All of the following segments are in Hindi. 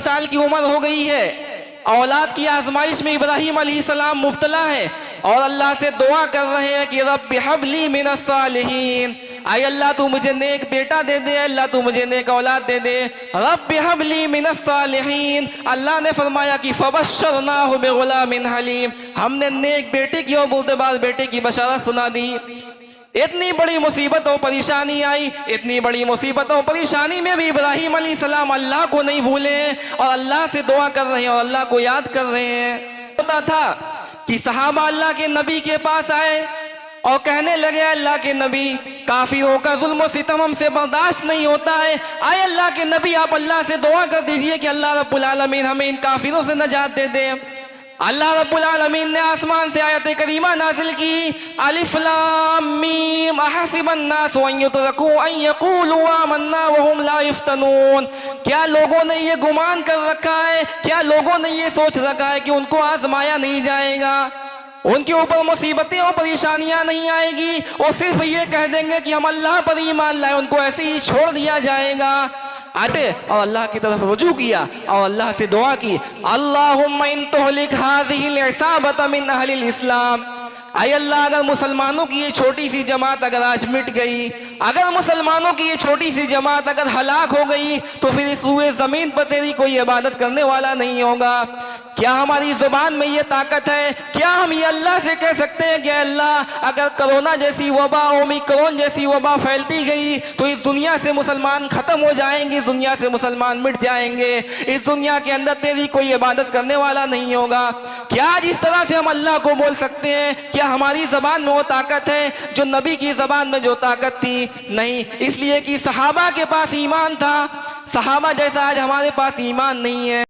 साल की उम्र हो गई है, औलाद की आजमाइश में इब्राहिम अलैहिस्सलाम मुब्तला है और अल्लाह से दुआ कर रहे हैं कि रब्बि हबली मिनस सालिहीन, आय अल्लाह तू मुझे नेक बेटा दे दे, अल्लाह तू मुझे नेक औलाद दे दे। रब्बि हबली मिनस सालिहीन, अल्लाह ने फरमाया कि फबश्शरनाहु बिगुलामिन हलीम, हमने नेक बेटे की और बुर्दबार बेटे की बशारत सुना दी। इतनी बड़ी मुसीबत और परेशानी आई, इतनी बड़ी मुसीबत और परेशानी में भी इब्राहिम अलैहिस्सलाम अल्लाह को नहीं भूले और अल्लाह से दुआ कर रहे हैं और अल्लाह को याद कर रहे हैं। होता था कि सहाबा अल्लाह के नबी के पास आए और कहने लगे, अल्लाह के नबी, काफिरों का जुल्म सितम हमसे बर्दाश्त नहीं होता है, आए अल्लाह के नबी आप अल्लाह से दुआ कर दीजिए कि अल्लाह रब्बुल आलमीन हमें इन काफिरों से नजात दे दे। अल्लाह रब्बुल आलमीन ने आसमान से आयत करीमा नाजिल की, अलिफ लाम मीम अहसिबन नास अन युतरकू अन यकूलू आमन्ना वहुम ला युफ्तनून, क्या लोगों ने ये गुमान कर रखा है, क्या लोगों ने ये सोच रखा है कि उनको आजमाया नहीं जाएगा, उनके ऊपर मुसीबतें और परेशानियां नहीं आएगी, और सिर्फ ये कह देंगे कि हम अल्लाह पर ईमान लाए, उनको ऐसे ही छोड़ दिया जाएगा। आते और अल्लाह की तरफ रुजू किया और अल्लाह से दुआ की, अल्लाहुम्मा इन तुहलिक हाज़िहिल इसाबत मिन अहलिल इस्लाम, आय अल्लाह अगर मुसलमानों की ये छोटी सी जमात अगर आज मिट गई, अगर मुसलमानों की ये छोटी सी जमात अगर हलाक हो गई तो फिर इस हुए जमीन पर तेरी कोई इबादत करने वाला नहीं होगा। क्या हमारी जुबान में ये ताकत है, क्या हम ये अल्लाह से कह सकते हैं कि अल्लाह अगर कोरोना जैसी वबा, ओमिक्रॉन जैसी वबा फैलती गई तो इस दुनिया से मुसलमान खत्म हो जाएंगे, इस दुनिया से मुसलमान मिट जाएंगे, इस दुनिया के अंदर तेरी कोई इबादत करने वाला नहीं होगा। क्या आज इस तरह से हम अल्लाह को बोल सकते हैं? क्या हमारी जबान में वो ताकत है जो नबी की जबान में जो ताकत थी? नहीं, इसलिए कि सहाबा के पास ईमान था, सहाबा जैसा आज हमारे पास ईमान नहीं है।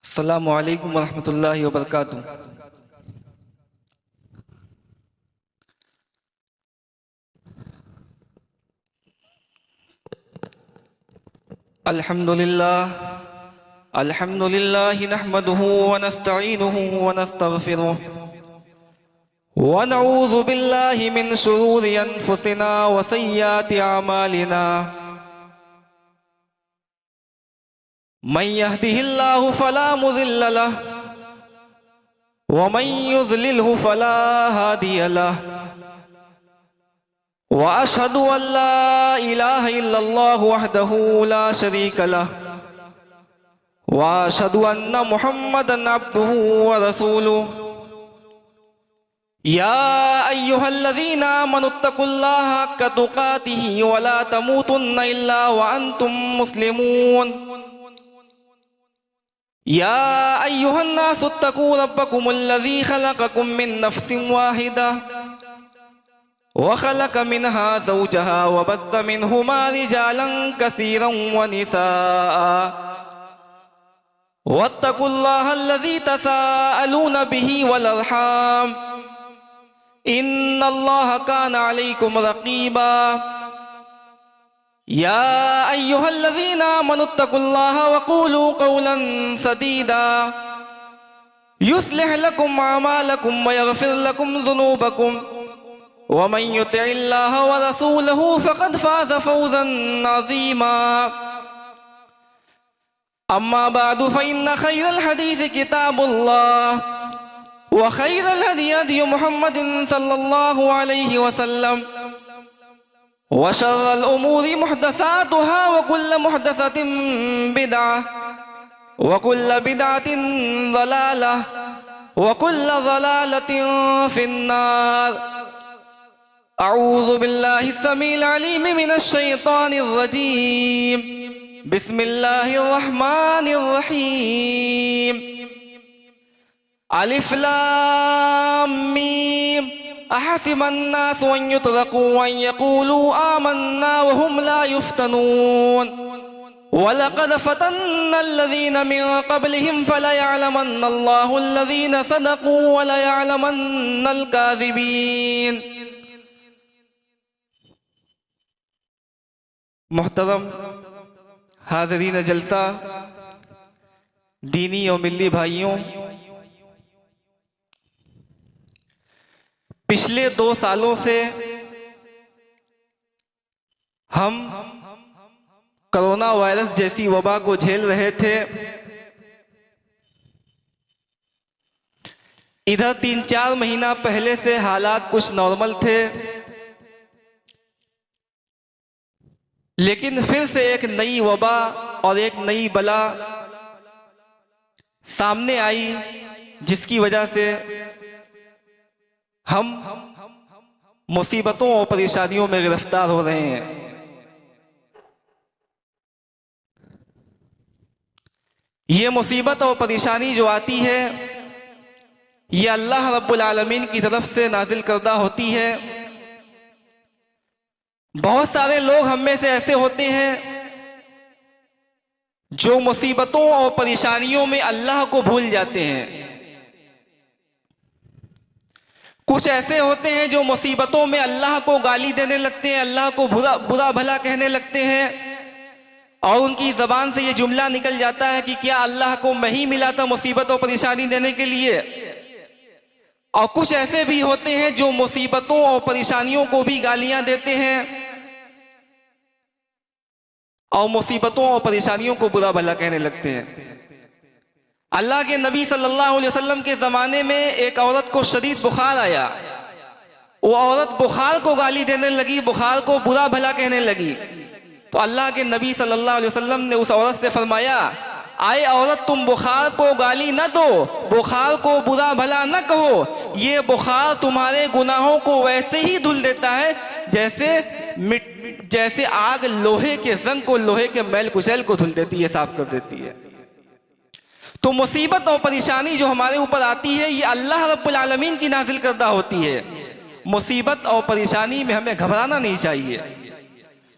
अस्सलामु अलैकुम वरहमतुल्लाहि वबरकातुहू। अल्हम्दुलिल्लाह अल्हम्दुलिल्लाहि नहमदुहु व नस्तईनुहु व नस्तगफिरुह व नऊज़ु बिल्लाहि मिन शुरूरि अनफुसिना व सय्याति अमालिना, मन यहदिहिल्लाहु फला मुज़िल्ल लहु व मन युज़लिलहु फला हादिय लहु, व अशहदु अल्ला इलाहा इल्लल्लाहु वहदहु ला शरीका लहु व अशहदु अन्ना मुहम्मदन अब्दुहु व रसूलुहु। या अय्युहल्लज़ीना आमनुत्तकुल्लाहा हक्का तुक़ातिही व ला तमूतुन्ना इल्ला व अंतुम मुस्लिमून। या अय्युहन्नासुत्तकू रब्बकुमुल्लज़ी खलक़कुम मिन नफ्सिन वाहिदा व खलक़ मिनहा ज़ौजहा व बस्स मिनहुमा रिजालन कसीरन व निसाअ वत्तकुल्लाहल्लज़ी तसाअलून बिही वल अर्हाम इन्नल्लाहा काना अलैकुम रक़ीबा। या अय्युहल्लज़ीना आमनुत्तकुल्लाहा वक़ूलू क़ौलन सदीदा युस्लिह लकुम अमालकुम व यग़फिर लकुम ज़ुनूबकुम व मन युतिइल्लाहा व रसूलहु फ़क़द फ़ाज़ फ़ौज़न अज़ीमा। अम्मा बादु फ़इन्न खैरल हदीस किताबुल्लाह व खैरल हदी हदी मुहम्मदिन सल्लल्लाहु अलैहि वसल्लम व शर्रल उमूरि मुहदसातुहा व कुल्ल मुहदसतिन बिदअह व कुल्ल बिदअतिन ज़लालह व कुल्ल ज़लालतिन फिन्नार। अऊज़ु बिल्लाहि समील अलीम मिनश शैतानिर रजीम। बिस्मिल्लाहिर रहमानिर रहीम। अलिफ लाम मीम अहसिबन नासु अन युतरकू अन यकूलू आमन्ना व हुम ला युफ्तनून वलक़द फ़तन्ना अल्लज़ीना मिन क़ब्लिहिम फ़लयअलमन्ना अल्लाहु अल्लज़ीना सदक़ू व लयअलमन्ना अल-काज़िबीन। मुहतरम हाज़रीन जलसा, दीनी और मिल्ली भाइयों, पिछले 2 सालों से हम कोरोना वायरस जैसी वबा को झेल रहे थे। इधर 3-4 महीना पहले से हालात कुछ नॉर्मल थे, लेकिन फिर से एक नई वबा और एक नई बला सामने आई, जिसकी वजह से हम मुसीबतों और परेशानियों में गिरफ्तार हो रहे हैं। ये मुसीबत और परेशानी जो आती है, ये अल्लाह रब्बुल आलमीन की तरफ से नाजिल करदा होती है। बहुत सारे लोग हम में से ऐसे होते हैं जो मुसीबतों और परेशानियों में अल्लाह को भूल जाते हैं। कुछ ऐसे होते हैं जो मुसीबतों में अल्लाह को गाली देने लगते हैं, अल्लाह को बुरा भला कहने लगते हैं, और उनकी जबान से ये जुमला निकल जाता है कि क्या अल्लाह को मैं ही मिला था मुसीबत और परेशानी देने के लिए। और कुछ ऐसे भी होते हैं जो मुसीबतों और परेशानियों को भी गालियां देते हैं और मुसीबतों और परेशानियों को बुरा भला कहने लगते हैं। अल्लाह के नबी सल्लल्लाहु अलैहि वसल्लम के ज़माने में एक औरत को शदीद बुखार आया। वो औरत बुखार को गाली देने लगी, बुखार को बुरा भला कहने लगी। तो अल्लाह के नबी सल्लल्लाहु अलैहि वसल्लम ने उस औरत से फरमाया, आए औरत, तुम बुखार को गाली न दो, बुखार को बुरा भला न कहो। ये बुखार तुम्हारे गुनाहों को वैसे ही धुल देता है जैसे आग लोहे के जंग को, लोहे के मैल कुचैल को धुल देती है, साफ कर देती है। तो मुसीबत और परेशानी जो हमारे ऊपर आती है, ये अल्लाह रब्बुल आलमीन की नाजिल करदा होती है। मुसीबत और परेशानी में हमें घबराना नहीं चाहिए।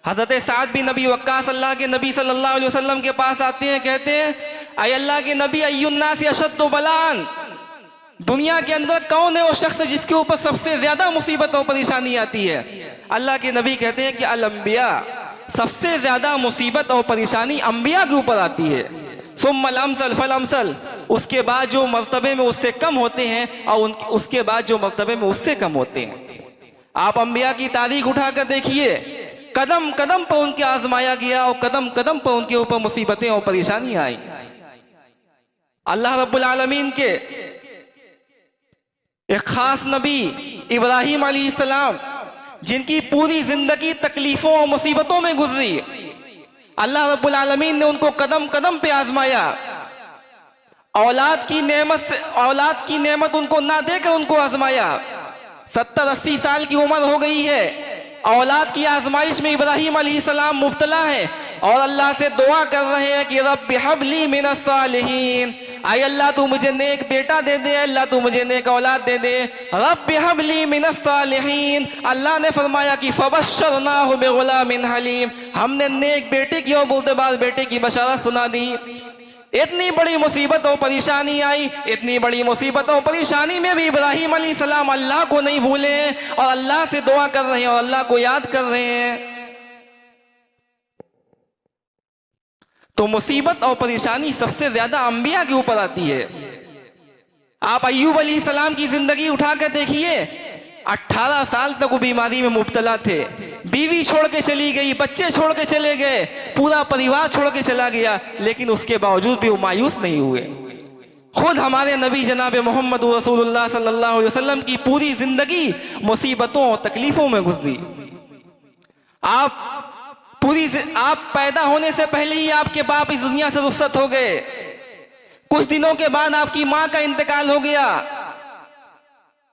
हजरत साद बिन नबी वक्कास अल्लाह के नबी सल्लल्लाहु अलैहि वसल्लम के पास आते हैं, कहते हैं, अय अल्लाह के नबी, अय्युन्नास अशद्दु बलान, दुनिया के अंदर कौन है वो शख्स जिसके ऊपर सबसे ज्यादा मुसीबत और परेशानी आती है। अल्लाह के नबी कहते हैं कि अल अंबिया, सबसे ज्यादा मुसीबत और परेशानी अंबिया के ऊपर आती है। सुम्मल अमसल फल अमसल, उसके बाद जो मर्तबे में उससे कम होते हैं और उसके बाद जो मर्तबे में उससे कम होते हैं। आप अंबिया की तारीख उठाकर देखिए, कदम कदम पर उनके आजमाया गया और कदम कदम पर उनके ऊपर मुसीबतें और परेशानियां आई। अल्लाह रब्बुल आलमीन के एक खास नबी इब्राहिम अलैहिस्सलाम, जिनकी पूरी जिंदगी तकलीफों और मुसीबतों में गुजरी, अल्लाह रब्बुल आलमीन ने उनको कदम कदम पे आजमाया। औलाद की नेमत उनको ना देकर उनको आजमाया। 70-80 साल की उम्र हो गई है, औलाद की आजमाइश में इब्राहिम अलैहिस्सलाम मुब्तला है और अल्लाह से दुआ कर रहे हैं कि रब्बि हबली मिनस सालिहीन, आय अल्लाह तू मुझे नेक बेटा दे दे, अल्लाह तू मुझे नेक औलाद दे दे। रब्बि हबली मिनस सालिहीन, अल्लाह ने फरमाया कि फबश्शरनाहु बिगुलामिन हलीम, हमने नेक बेटे की और बुर्दबार बेटे की बशारत सुना दी। इतनी बड़ी मुसीबत और परेशानी आई, इतनी बड़ी मुसीबत और परेशानी में भी इब्राहिम अलैहिस्सलाम अल्लाह को नहीं भूले और अल्लाह से दुआ कर रहे हैं और अल्लाह को याद कर रहे हैं। तो मुसीबत और परेशानी सबसे ज्यादा अंबिया के ऊपर आती है। आप अय्यूब अलैहिस्सलाम की जिंदगी उठाकर देखिए, 18 साल तक वो बीमारी में मुब्तला थे। बीवी छोड़ के चली गई, बच्चे छोड़ के चले गए, पूरा परिवार छोड़ के चला गया, लेकिन उसके बावजूद भी वो मायूस नहीं हुए। खुद हमारे नबी जनाब मोहम्मद रसूलुल्लाह सल्लल्लाहु अलैहि वसल्लम की पूरी जिंदगी मुसीबतों और तकलीफों में गुजरी। आप पैदा होने से पहले ही आपके बाप इस दुनिया से रुखसत हो गए। कुछ दिनों के बाद आपकी मां का इंतकाल हो गया।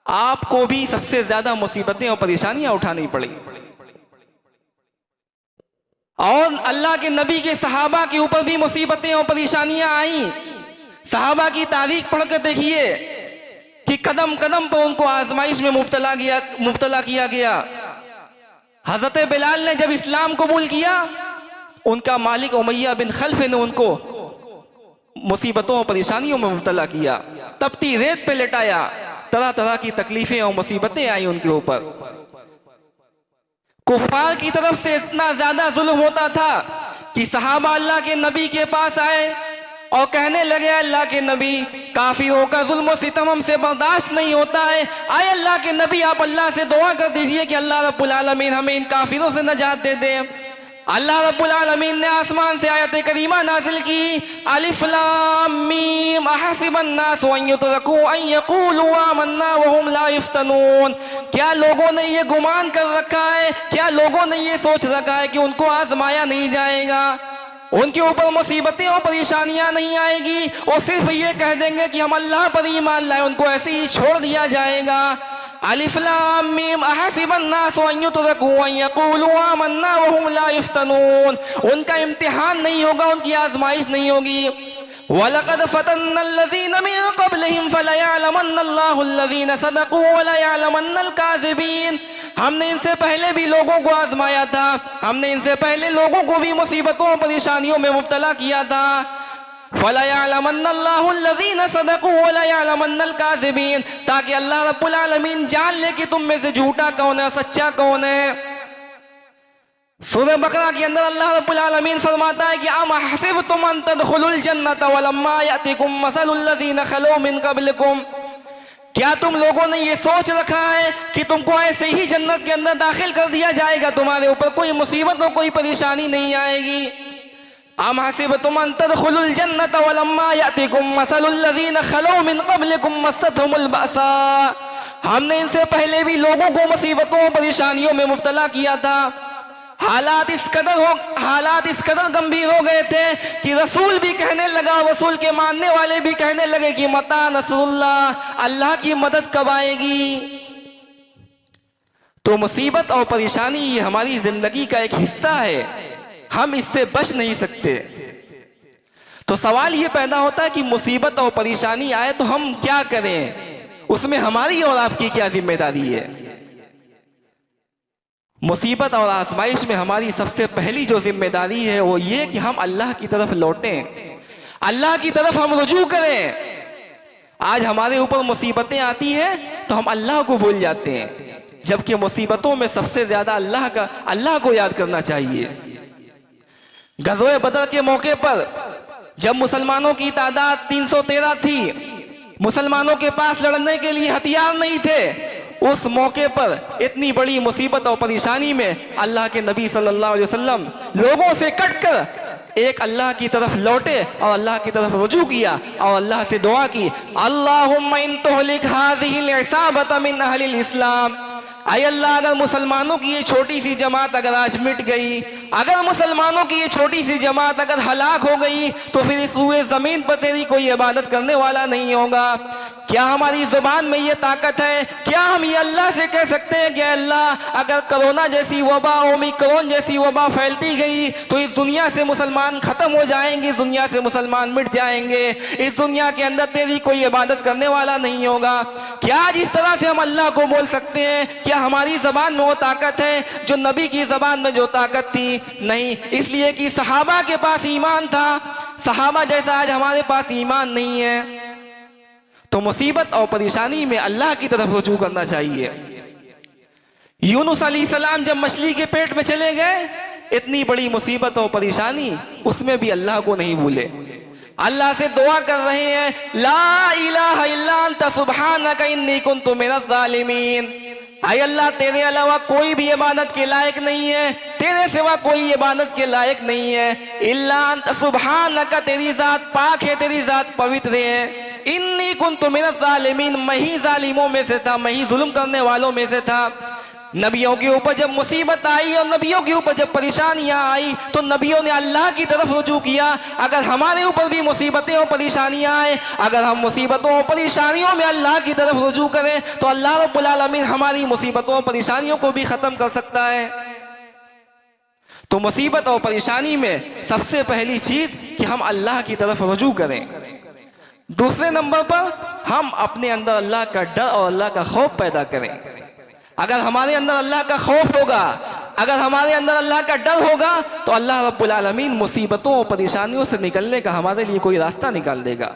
आपको भी सबसे ज्यादा मुसीबतें और परेशानियां उठानी पड़ी। और अल्लाह के नबी के सहाबा के ऊपर भी मुसीबतें और परेशानियां आई। सहाबा की तारीख पढ़कर देखिए कि कदम कदम पर उनको आजमाइश में मुब्तला किया गया। हजरत बिलाल ने जब इस्लाम कबूल किया, उनका मालिक उमैया बिन खल्फ ने उनको मुसीबतों और परेशानियों में मुब्तला किया, तपती रेत पे लेटाया, तरह तरह की तकलीफें और मुसीबतें आई उनके ऊपर। कुफार की तरफ से इतना ज्यादा जुल्म होता था कि सहाबा अल्लाह के नबी के पास आए और कहने लगे, अल्लाह के नबी, काफिरों का जुल्म और सितम हमसे बर्दाश्त नहीं होता है। आए अल्लाह के नबी, आप अल्लाह से दुआ कर दीजिए कि अल्लाह रब्बुल आलमीन हमें इन काफिरों से नजात दे दे। अल्लाह रब्बुल आलमीन ने आसमान से आयत करीमा नाजिल की, अलिफ लाम मीम अहसिबन नास अन युतरकू अन यक़ूलू आमन्ना वहुम ला युफ्तनून। क्या लोगों ने ये गुमान कर रखा है, क्या लोगों ने ये सोच रखा है कि उनको आजमाया नहीं जाएगा, उनके ऊपर मुसीबतें और परेशानियां नहीं आएगी, और सिर्फ ये कह देंगे कि हम अल्लाह पर ईमान लाए, उनको ऐसे ही छोड़ दिया जाएगा। अलिफ लाम मीम अहसिबन नास अन युतरकू अन यक़ूलू आमन्ना वहुम ला युफ्तनून। उनका इम्तिहान नहीं होगा, उनकी आजमाइश नहीं होगी। वलक़द फ़तन्नल्लज़ीन मिन क़ब्लिहिम फ़लयअलमन्नल्लाहुल्लज़ीन सदक़ू वलयअलमन्नल काज़िबीन। हमने इनसे पहले भी लोगों को आजमाया था, हमने इनसे पहले लोगों को भी मुसीबतों और परेशानियों में मुब्तला किया था। फ़लयअलमन्नल्लाहुल्लज़ीन सदक़ू वलयअलमन्नल काज़िबीन, ताकि अल्लाह रब्बुल आलमीन जान ले कि तुम में से झूठा कौन है, सच्चा कौन है। सूरह बकरा के अंदर अल्लाह रब्बुल आलमीन फरमाता है कि अम हसिबतुम अन तदखुलुल जन्नत वलम्मा यातिकुम मसलुल लज़ीना खलू मिन क़ब्लिकुम। क्या तुम लोगों ने ये सोच रखा है कि तुमको ऐसे ही जन्नत के अंदर दाखिल कर दिया जाएगा, तुम्हारे ऊपर कोई मुसीबत और कोई परेशानी नहीं आएगी। अम हसिबतुम अन तदखुलुल जन्नत वलम्मा यातिकुम मसलुल लज़ीना खलू मिन क़ब्लिकुम मस्सतहुमुल बअसा। हमने इनसे पहले भी लोगों को मुसीबतों और परेशानियों में मुब्तला किया था। हालात इस कदर गंभीर हो गए थे कि रसूल भी कहने लगा, रसूल के मानने वाले भी कहने लगे कि मता नसरुल्लाह, अल्लाह की मदद कब आएगी। तो मुसीबत और परेशानी ये हमारी जिंदगी का एक हिस्सा है, हम इससे बच नहीं सकते। तो सवाल ये पैदा होता है कि मुसीबत और परेशानी आए तो हम क्या करें, उसमें हमारी और आपकी क्या जिम्मेदारी है। मुसीबत और आजमाइश में हमारी सबसे पहली जो जिम्मेदारी है वो ये कि हम अल्लाह की तरफ लौटें, अल्लाह की तरफ हम रुजू करें। आज हमारे ऊपर मुसीबतें आती हैं तो हम अल्लाह को भूल जाते हैं, जबकि मुसीबतों में सबसे ज्यादा अल्लाह को याद करना चाहिए। गज़वे बदर के मौके पर जब मुसलमानों की तादाद 313 थी, मुसलमानों के पास लड़ने के लिए हथियार नहीं थे, उस मौके पर इतनी बड़ी मुसीबत और परेशानी में अल्लाह के नबी सल्लल्लाहु अलैहि वसल्लम लोगों से कटकर एक अल्लाह की तरफ लौटे और अल्लाह की तरफ रुजू किया और अल्लाह से दुआ की, अल्लाहुम्मा इन तुहलिक हाज़िहिल इसाबत मिन अहलिल इस्लाम। आय अल्लाह, अगर मुसलमानों की ये छोटी सी जमात अगर आज मिट गई, अगर मुसलमानों की ये छोटी सी जमात अगर हलाक हो गई, तो फिर इस हुए जमीन पर तेरी कोई इबादत करने वाला नहीं होगा। क्या हमारी जुबान में ये ताकत है, क्या हम ये अल्लाह से कह सकते हैं कि अल्लाह, अगर कोरोना जैसी वबा, ओमिक्रॉन जैसी वबा फैलती गई तो इस दुनिया से मुसलमान खत्म हो जाएंगे, इस दुनिया से मुसलमान मिट जाएंगे, इस दुनिया के अंदर तेरी कोई इबादत करने वाला नहीं होगा। क्या आज इस तरह से हम अल्लाह को बोल सकते हैं? क्या हमारी जबान में वो ताकत है जो नबी की जबान में जो ताकत थी? नहीं, इसलिए कि सहाबा के पास ईमान था, सहाबा जैसा आज हमारे पास ईमान नहीं है। तो मुसीबत और परेशानी में अल्लाह की तरफ रुजू करना चाहिए। यूनुस अलैहिस्सलाम जब मछली के पेट में चले गए, इतनी बड़ी मुसीबत और परेशानी, उसमें भी अल्लाह को नहीं भूले, अल्लाह से दुआ कर रहे हैं, ला इलाहा इल्ला अंता सुब्हानका इन्नी कुन्तु मिनज़ ज़ालिमीन। आय अल्लाह, तेरे अलावा कोई भी इबादत के लायक नहीं है, तेरे सिवा कोई इबादत के लायक नहीं है। इल्ला अंता सुब्हानका, तेरी जात पाक है, तेरी जात पवित्र है। इन्नी कुन्तु मिनज़ ज़ालिमीन, मैं ही जालिमों में से था, मैं ही जुल्म करने वालों में से था। नबियों के ऊपर जब मुसीबत आई और नबियों के ऊपर जब परेशानियां आई तो नबियों ने अल्लाह की तरफ रुजू किया। अगर हमारे ऊपर भी मुसीबतें और परेशानियां आए, अगर हम मुसीबतों और परेशानियों में अल्लाह की तरफ रुजू करें तो अल्लाह रब्बुल आलमीन हमारी मुसीबतों और परेशानियों को भी खत्म कर सकता है। तो मुसीबत और परेशानी में सबसे पहली चीज कि हम अल्लाह की तरफ रुजू करें। दूसरे नंबर पर हम अपने अंदर अल्लाह का डर और अल्लाह का खौफ पैदा करें। अगर हमारे अंदर अल्लाह का खौफ होगा, अगर हमारे अंदर अल्लाह का डर होगा, तो अल्लाह रब्बुल आलमीन मुसीबतों और परेशानियों से निकलने का हमारे लिए कोई रास्ता निकाल देगा।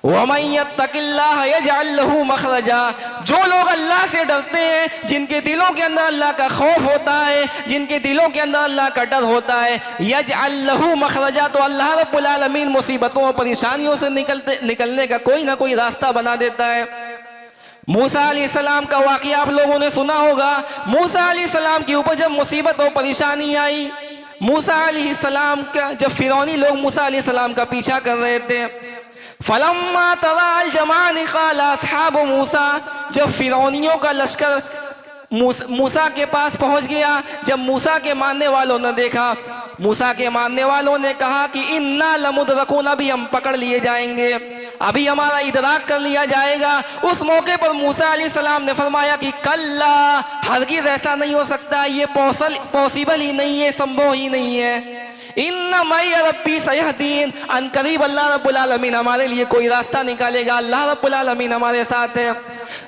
वमन यत्तकिल्लाह यजअल लहू मखरजा, जो लोग अल्लाह से डरते हैं, जिनके दिलों के अंदर अल्लाह का खौफ होता है, जिनके दिलों के अंदर अल्लाह का डर होता है, यजअल लहू मखरजा, तो अल्लाह रब्बुल आलमीन मुसीबतों और परेशानियों से निकलने का कोई ना कोई रास्ता बना देता है। मूसा अलैहिस्सलाम का वाक़या आप लोगों ने सुना होगा। मूसा अलैहिस्सलाम के ऊपर जब मुसीबत और परेशानी आई, मूसा अलैहिस्सलाम का, जब फिरौनी लोग मूसा अलैहिस्सलाम का पीछा कर रहे थे, फलम्मा तराल जमान क़ाल अस्हाबु मूसा, जब फिरौनियों का लश्कर मूसा के पास पहुंच गया, जब मूसा के मानने वालों ने देखा, मूसा के मानने वालों ने कहा कि इन्ना लमुदरकून, अभी हम पकड़ लिए जाएंगे, अभी हमारा इदराक कर लिया जाएगा। उस मौके पर मूसा अलैहिस्सलाम ने फरमाया कि कल्ला, हरगिज़ ऐसा नहीं हो सकता, ये पॉसिबल ही नहीं है, संभव ही नहीं है। इन्ना मई रब्बी सयहदीन, अनकरीब अल्लाह रब्बुल आलमीन हमारे लिए कोई रास्ता निकालेगा, अल्लाह रब्बुल आलमीन हमारे साथ है।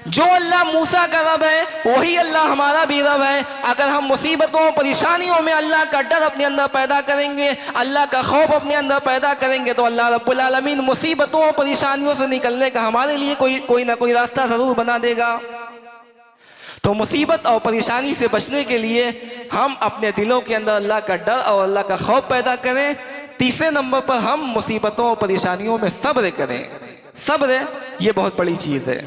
जो अल्लाह मूसा का रब है वही अल्लाह हमारा भी रब है। अगर हम मुसीबतों परेशानियों में अल्लाह का डर अपने अंदर पैदा करेंगे, अल्लाह का खौफ अपने अंदर पैदा करेंगे, तो अल्लाह रब्बुल आलमीन मुसीबतों और परेशानियों से निकलने का हमारे लिए कोई ना कोई रास्ता जरूर बना देगा। तो मुसीबत और परेशानी से बचने के लिए हम अपने दिलों के अंदर अल्लाह का डर और अल्लाह का खौफ पैदा करें। तीसरे नंबर पर हम मुसीबतों और परेशानियों में सब्र करें। सब्र ये बहुत बड़ी चीज है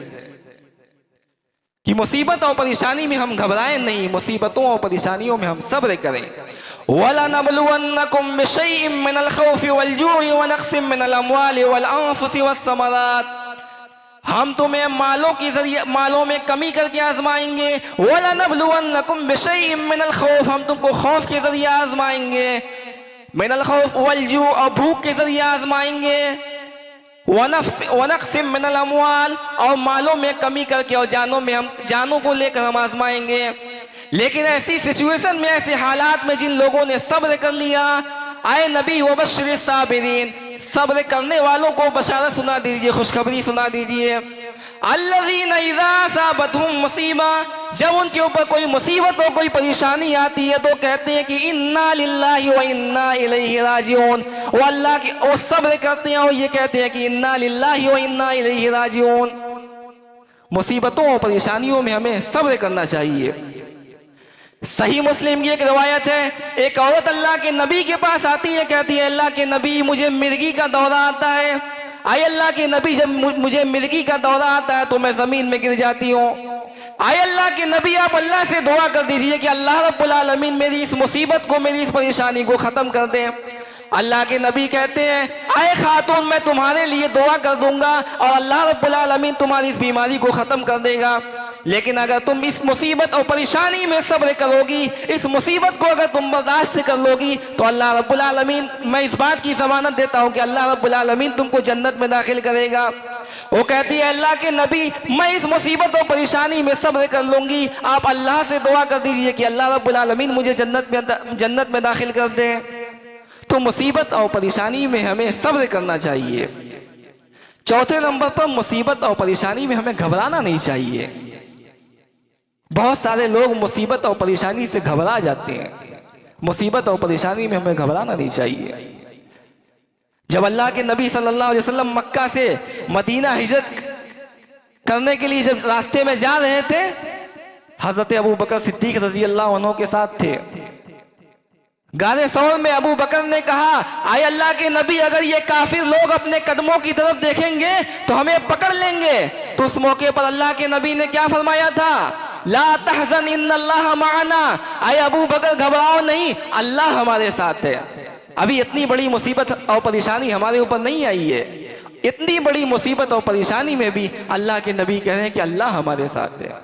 कि मुसीबत और परेशानी में हम घबराएं नहीं, मुसीबतों और परेशानियों में हम सब्र करें। वलनबलुवन्नकुम बिशैइन मिनल खौफि वल जूइ व नक्सिम मिनल अमवालि वल अनफुसि वस समरात, हम तुम्हें मालों में कमी करके आजमाएंगे। वलनबलुवन्नकुम बिशैइन मिनल खौफ, हम तुमको खौफ के जरिए आजमाएंगे। मिनल खौफ वल जू, और भूख के जरिए आजमाएंगे। वनक्सिम मिनल अमवाल, और मालों में कमी करके और जानों को लेकर हम आजमाएंगे। लेकिन ऐसी सिचुएशन में, ऐसे हालात में जिन लोगों ने सब्र कर लिया, आए नबी वबश्शिर साबिरीन, सब्र करने वालों को बशारत सुना दीजिए, खुशखबरी सुना दीजिए। अल्लज़ीना इज़ा असाबतहुम मुसीबा, जब उनके ऊपर कोई मुसीबत और कोई परेशानी आती है तो कहते हैं कि इन्ना लिल्लाहि व इन्ना इलैहि राजिऊन, वो अल्लाह की और सब्र करते हैं और ये कहते हैं कि इन्ना लिल्लाहि व इन्ना इलैहि राजिऊन। मुसीबतों और परेशानियों में हमें सब्र करना चाहिए। सही मुस्लिम की एक रवायत है, एक औरत अल्लाह के नबी के पास आती है, कहती है अल्लाह के नबी मुझे मिर्गी का दौरा आता है। आए अल्लाह के नबी, जब मुझे मिर्गी का दौरा आता है तो मैं जमीन में गिर जाती हूँ। आए अल्लाह के नबी, आप अल्लाह से दुआ कर दीजिए कि अल्लाह रब्बुल आलमीन मेरी इस मुसीबत को, मेरी इस परेशानी को खत्म कर दें। अल्लाह के नबी कहते हैं, आए खातून मैं तुम्हारे लिए दुआ कर दूंगा और अल्लाह रब्बुल आलमीन तुम्हारी इस बीमारी को खत्म कर देगा। लेकिन अगर तुम इस मुसीबत और परेशानी में सब्र करोगी, इस मुसीबत को अगर तुम बर्दाश्त कर लोगी, तो अल्लाह रब्बुल आलमीन, मैं इस बात की जमानत देता हूँ कि अल्लाह रब्बुल आलमीन तुमको जन्नत में दाखिल करेगा। वो कहती है अल्लाह के नबी, मैं इस मुसीबत और परेशानी में सब्र कर लूंगी, आप अल्लाह से दुआ कर दीजिए कि अल्लाह रब्बुल आलमीन मुझे जन्नत में दाखिल कर दे। तो मुसीबत और परेशानी में हमें सब्र करना चाहिए। चौथे नंबर पर मुसीबत और परेशानी में हमें घबराना नहीं चाहिए। बहुत सारे लोग मुसीबत और परेशानी से घबरा जाते हैं। मुसीबत और परेशानी में हमें घबराना नहीं चाहिए। जब अल्लाह के नबी सल्लल्लाहु अलैहि वसल्लम मक्का से मदीना हिजरत करने के लिए जब रास्ते में जा रहे थे, हजरत अबू बकर सिद्दीक रजी अल्लाह अन्हु के साथ थे। गाने सौर में अबू बकर ने कहा, आए अल्लाह के नबी, अगर ये काफिर लोग अपने कदमों की तरफ देखेंगे तो हमें पकड़ लेंगे। तो उस मौके पर अल्लाह के नबी ने क्या फरमाया था, ला तहज़न इन्नल्लाह माअना, आए अबू बकर घबराओ नहीं, अल्लाह हमारे साथ है। अभी इतनी बड़ी मुसीबत और परेशानी हमारे ऊपर नहीं आई है। इतनी बड़ी मुसीबत और परेशानी में भी अल्लाह के नबी कह रहे हैं कि अल्लाह हमारे साथ है।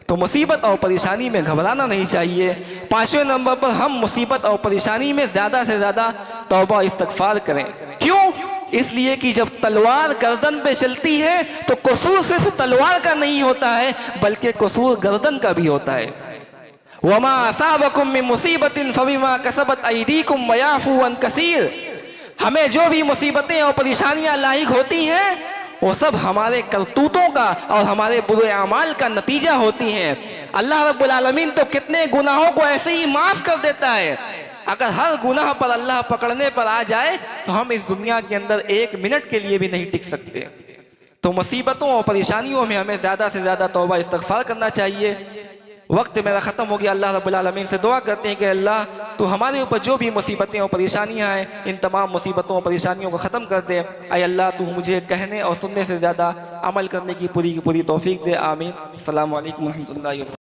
तो मुसीबत और परेशानी में घबराना नहीं चाहिए। पांचवें नंबर पर हम मुसीबत और परेशानी में ज्यादा से ज्यादा तौबा इस्तगफार करें। क्यों? इसलिए कि जब तलवार गर्दन पे चलती है तो कसूर सिर्फ तलवार का नहीं होता है, बल्कि कसूर गर्दन का भी होता है। वमा असाबकुम मिन मुसीबतिन फबिमा कसबत अयदीकुम व याफू अन कसीर, हमें जो भी मुसीबतें और परेशानियां लाहिक होती हैं वो सब हमारे करतूतों का और हमारे बुरे अमाल का नतीजा होती हैं। अल्लाह रब्बुल आलमीन तो कितने गुनाहों को ऐसे ही माफ कर देता है। अगर हर गुनाह पर अल्लाह पकड़ने पर आ जाए तो हम इस दुनिया के अंदर एक मिनट के लिए भी नहीं टिक सकते। तो मुसीबतों और परेशानियों में हमें ज्यादा से ज्यादा तौबा इस्तगफार करना चाहिए। वक्त मेरा ख़त्म हो गया। अल्लाह रब्बुल आलमीन से दुआ करते हैं कि अल्लाह तो हमारे ऊपर जो भी मुसीबतें और परेशानियां हैं, इन तमाम मुसीबतों और परेशानियों को ख़त्म कर दे। अय अल्लाह तू मुझे कहने और सुनने से ज़्यादा अमल करने की पूरी तौफीक दे। आमीन। अस्सलामु अलैकुम व रहमतुल्लाहि व बरकातुहू।